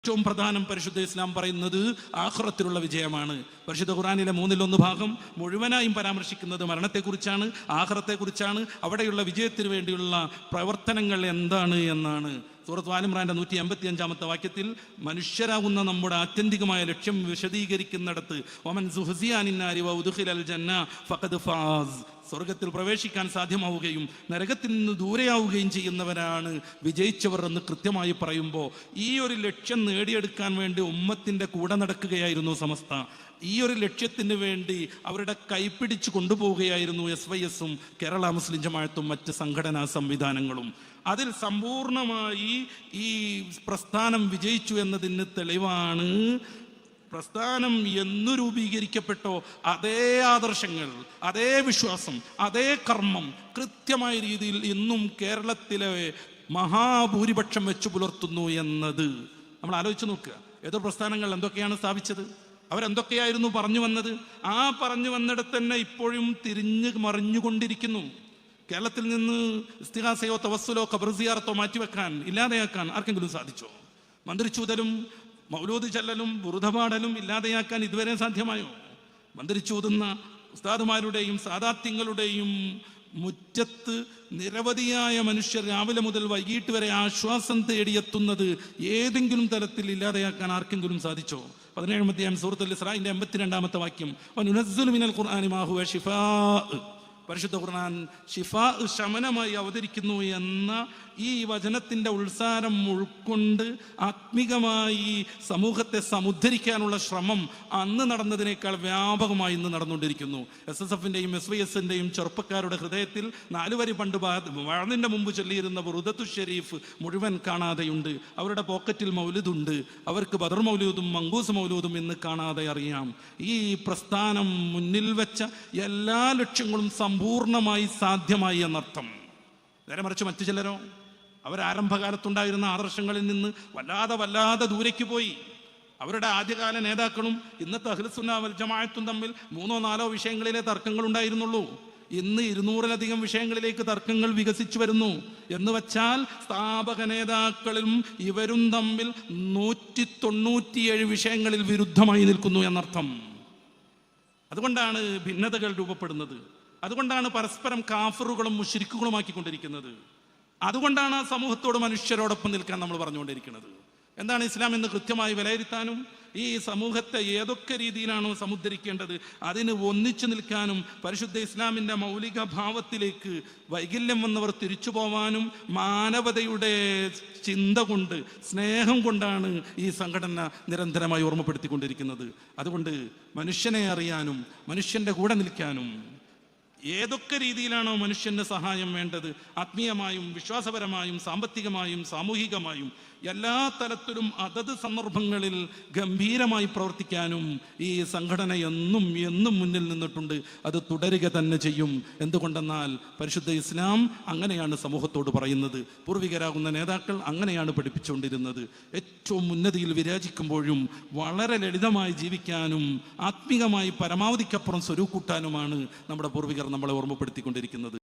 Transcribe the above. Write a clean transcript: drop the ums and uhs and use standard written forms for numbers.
ഏറ്റവും പ്രധാനം പരിശുദ്ധ ഇസ്ലാം പറയുന്നത് ആഖിറത്തിലുള്ള വിജയമാണ്. പരിശുദ്ധ ഖുർആനിലെ 1/3 ഭാഗം മുഴുവനായും പരാമർശിക്കുന്നത് മരണത്തെക്കുറിച്ചാണ്, ആഖിറത്തെക്കുറിച്ചാണ്. അവിടെയുള്ള വിജയത്തിന് വേണ്ടിയുള്ള പ്രവർത്തനങ്ങൾ എന്താണ് എന്നാണ്. സൂറത്ത് ആൽ ഇംറാന്റെ 185-ാമത്തെ വാക്യത്തിൽ മനുഷ്യരാകുന്ന നമ്മുടെ ആത്യന്തികമായ ലക്ഷ്യം വിശദീകരിക്കുന്നിടത്ത് വമൻ സുഹ്സിയ അനിൻ നാരി വഉദ്ഖിലൽ ജന്ന ഫഖദ് ഫാസ്, സ്വർഗത്തിൽ പ്രവേശിക്കാൻ സാധ്യമാവുകയും നരകത്തിൽ നിന്ന് ദൂരെയാവുകയും ചെയ്യുന്നവരാണ് വിജയിച്ചവർ എന്ന് കൃത്യമായി പറയുമ്പോൾ ഈ ഒരു ലക്ഷ്യം നേടിയെടുക്കാൻ വേണ്ടി ഉമ്മത്തിൻ്റെ കൂടെ നടക്കുകയായിരുന്നു സമസ്ത. ഈ ഒരു ലക്ഷ്യത്തിന് വേണ്ടി അവരുടെ കൈപ്പിടിച്ച് കൊണ്ടുപോവുകയായിരുന്നു SYS-ഉം കേരള മുസ്ലിം ജമാഅത്തും മറ്റ് സംഘടനാ സംവിധാനങ്ങളും. അതിൽ സമ്പൂർണമായി ഈ പ്രസ്ഥാനം വിജയിച്ചു എന്നതിന് തെളിവാണ് പ്രസ്ഥാനം എന്നു രൂപീകരിക്കപ്പെട്ടോ അതേ ആദർശങ്ങൾ, അതേ വിശ്വാസം, അതേ കർമ്മം കൃത്യമായ രീതിയിൽ ഇന്നും കേരളത്തിലെ മഹാഭൂരിപക്ഷം വെച്ചു പുലർത്തുന്നു എന്നത് നമ്മൾ ആലോചിച്ച് നോക്കുക. ഏതോ പ്രസ്ഥാനങ്ങൾ എന്തൊക്കെയാണ് സ്ഥാപിച്ചത്, അവരെന്തൊക്കെയായിരുന്നു പറഞ്ഞു വന്നത്, ആ പറഞ്ഞു വന്നിടത്ത് തന്നെ ഇപ്പോഴും തിരിഞ്ഞ് മറിഞ്ഞുകൊണ്ടിരിക്കുന്നു. കേരളത്തിൽ നിന്ന് ഇസ്തിഗാസയോ തവസ്സുലോ ഖബർ സിയാറത്തോ മാറ്റിവെക്കാൻ, ഇല്ലാതെയാക്കാൻ ആർക്കെങ്കിലും സാധിച്ചോ? മന്ത്രിച്ചൂതലും മൗലൂദ് ചൊല്ലലും ബുറുദപാടലും ഇല്ലാതെയാക്കാൻ ഇതുവരെ സാധ്യമായോ? മന്ത്രിച്ചൂതുന്ന ഉസ്താദുമാരുടെയും സാദാത്യങ്ങളുടെയും മുറ്റത്ത് നിരവധിയായ മനുഷ്യർ രാവിലെ മുതൽ വൈകിട്ട് വരെ ആശ്വാസം തേടിയെത്തുന്നത് ഏതെങ്കിലും തലത്തിൽ ഇല്ലാതെയാക്കാൻ ആർക്കെങ്കിലും സാധിച്ചോ? 17-ാം സൂറത്തുൽ ഇസ്രാഇന്റെ 82-ാമത്തെ വാക്യം, വനുനസ്സിലു മിനൽ ഖുർആനി മാ ഹുവ ശിഫാ, പരിശുദ്ധ ഖുർആൻ ഷിഫാ, ശമനമായി അവതരിക്കുന്നു എന്ന ഈ വചനത്തിൻ്റെ ഉത്സാരം ഉൾക്കൊണ്ട് ആത്മീകമായി സമൂഹത്തെ സമുദ്ധരിക്കാനുള്ള ശ്രമം അന്ന് നടന്നതിനേക്കാൾ വ്യാപകമായി ഇന്ന് നടന്നുകൊണ്ടിരിക്കുന്നു. SSF-ൻ്റെയും SYS-ൻ്റെയും ചെറുപ്പക്കാരുടെ ഹൃദയത്തിൽ 4 വരി പണ്ട് വാഴതിൻ്റെ മുമ്പ് ചൊല്ലിയിരുന്ന ബുറുദത്തു ഷരീഫ് മുഴുവൻ കാണാതെയുണ്ട്. അവരുടെ പോക്കറ്റിൽ മൗലിദുണ്ട്. അവർക്ക് ബദർ മൗലൂദും മങ്കൂസ് മൗലൂദും ഇന്ന് കാണാതെ അറിയാം. ഈ പ്രസ്ഥാനം മുന്നിൽ വെച്ച എല്ലാ ലക്ഷ്യങ്ങളും സമ്പൂർണമായി സാധ്യമായി എന്നർത്ഥം. നേരെ മറിച്ച് മറ്റു ചിലരോ അവരാരംഭകാലത്തുണ്ടായിരുന്ന ആദർശങ്ങളിൽ നിന്ന് വല്ലാതെ ദൂരേക്ക് പോയി. അവരുടെ ആദ്യകാല നേതാക്കളും ഇന്നത്തെ അഹ്ലുസുന്ന വൽ ജമാഅത്തും തമ്മിൽ 3-4 വിഷയങ്ങളിലെ തർക്കങ്ങൾ ഉണ്ടായിരുന്നുള്ളൂ. ഇന്ന് 200-ലധികം വിഷയങ്ങളിലേക്ക് തർക്കങ്ങൾ വികസിച്ചു വരുന്നു. എന്ന് വച്ചാൽ സ്ഥാപക നേതാക്കളും ഇവരും തമ്മിൽ 197 വിഷയങ്ങളിൽ വിരുദ്ധമായി നിൽക്കുന്നു എന്നർത്ഥം. അതുകൊണ്ടാണ് ഭിന്നതകൾ രൂപപ്പെടുന്നത്. അതുകൊണ്ടാണ് പരസ്പരം കാഫറുകളും മുശ്രിക്കുകളുമാക്കിക്കൊണ്ടിരിക്കുന്നത്. അതുകൊണ്ടാണ് ആ സമൂഹത്തോട് മനുഷ്യരോടൊപ്പം നിൽക്കാൻ നമ്മൾ പറഞ്ഞുകൊണ്ടിരിക്കുന്നത്. എന്താണ് ഇസ്ലാം എന്ന് കൃത്യമായി വിലയിരുത്താനും ഈ സമൂഹത്തെ ഏതൊക്കെ രീതിയിലാണോ സമുദ്ധരിക്കേണ്ടത് അതിന് ഒന്നിച്ചു നിൽക്കാനും പരിശുദ്ധ ഇസ്ലാമിൻ്റെ മൗലിക ഭാവത്തിലേക്ക് വൈകല്യം വന്നവർ തിരിച്ചു പോവാനും മാനവതയുടെ ചിന്ത കൊണ്ട്, സ്നേഹം കൊണ്ടാണ് ഈ സംഘടന നിരന്തരമായി ഓർമ്മപ്പെടുത്തിക്കൊണ്ടിരിക്കുന്നത്. അതുകൊണ്ട് മനുഷ്യനെ അറിയാനും മനുഷ്യൻ്റെ കൂടെ നിൽക്കാനും ഏതൊക്കെ രീതിയിലാണോ മനുഷ്യന് സഹായം വേണ്ടത്, ആത്മീയമായും വിശ്വാസപരമായും സാമ്പത്തികമായും സാമൂഹികമായും എല്ലാ തലത്തിലും അതത് സന്ദർഭങ്ങളിൽ ഗംഭീരമായി പ്രവർത്തിക്കാനും ഈ സംഘടന എന്നും മുന്നിൽ നിന്നിട്ടുണ്ട്. അത് തുടരുക തന്നെ ചെയ്യും. എന്തുകൊണ്ടെന്നാൽ പരിശുദ്ധ ഇസ്ലാം അങ്ങനെയാണ് സമൂഹത്തോട് പറയുന്നത്. പൂർവികരാകുന്ന നേതാക്കൾ അങ്ങനെയാണ് പഠിപ്പിച്ചുകൊണ്ടിരുന്നത്. ഏറ്റവും ഉന്നതിയിൽ വിരാജിക്കുമ്പോഴും വളരെ ലളിതമായി ജീവിക്കാനും ആത്മീകമായി പരമാവധിക്കപ്പുറം സ്വരൂകൂട്ടാനുമാണ് നമ്മുടെ പൂർവികർ നമ്മളെ ഓർമ്മപ്പെടുത്തിക്കൊണ്ടിരിക്കുന്നത്.